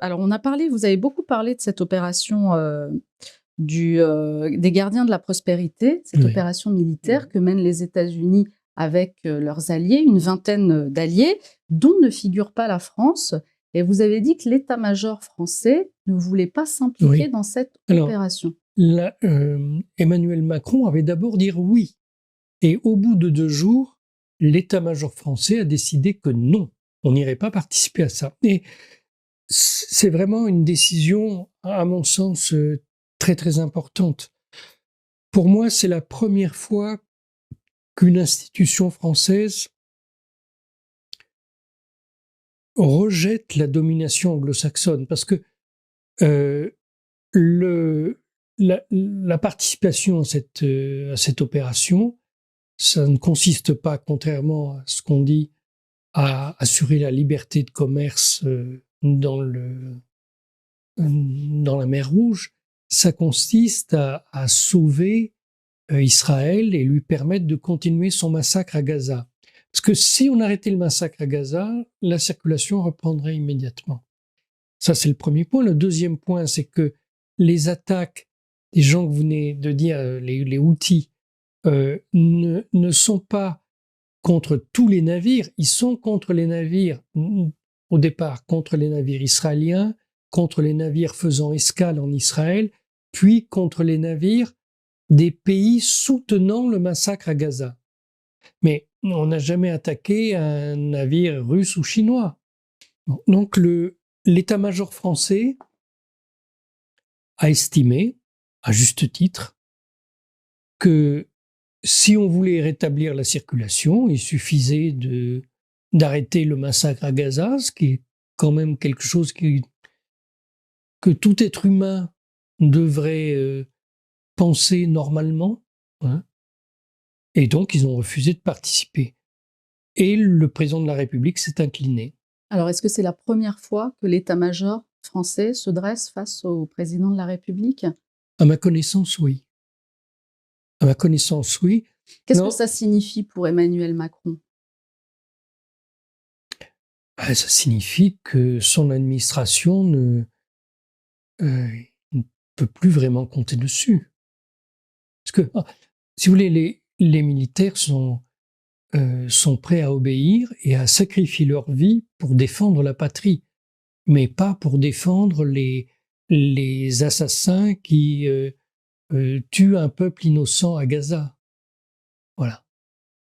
Alors vous avez beaucoup parlé de cette opération, des gardiens de la prospérité, cette Oui, opération militaire que mènent les États-Unis avec, leurs alliés, une vingtaine, d'alliés, dont ne figure pas la France, et vous avez dit que l'état-major français ne voulait pas s'impliquer oui. dans cette Alors opération. là, Emmanuel Macron avait d'abord dit oui et au bout de 2 jours, l'état-major français a décidé que non, on n'irait pas participer à ça et c'est vraiment une décision, à mon sens, très, très importante. Pour moi, c'est la première fois qu'une institution française rejette la domination anglo-saxonne parce que, heu, le la participation à cette opération, ça ne consiste pas, contrairement à ce qu'on dit, à assurer la liberté de commerce, dans la mer Rouge. Ça consiste à sauver, Israël et lui permettre de continuer son massacre à Gaza. Parce que si on arrêtait le massacre à Gaza, la circulation reprendrait immédiatement. Ça, c'est le premier point. Le deuxième point, c'est que les attaques des gens que vous venez de dire, les Houthis, ne sont pas contre tous les navires, ils sont contre les navires, au départ, contre les navires israéliens, contre les navires faisant escale en Israël, puis contre les navires des pays soutenant le massacre à Gaza. Mais on n'a jamais attaqué un navire russe ou chinois. Donc l'état-major français a estimé, à juste titre, que si on voulait rétablir la circulation, il suffisait d'arrêter le massacre à Gaza, ce qui est quand même quelque chose que tout être humain devrait penser normalement, hein. Et donc ils ont refusé de participer. Et le président de la République s'est incliné. Alors, est-ce que c'est la première fois que l'état-major français se dresse face au président de la République? À ma connaissance, oui. À ma connaissance, oui. Qu'est-ce que Non, ça signifie pour Emmanuel Macron? ça signifie que son administration ne peut plus vraiment compter dessus. Parce que, si vous voulez, les militaires sont prêts à obéir et à sacrifier leur vie pour défendre la patrie, mais pas pour défendre les assassins qui tuent un peuple innocent à Gaza. Voilà.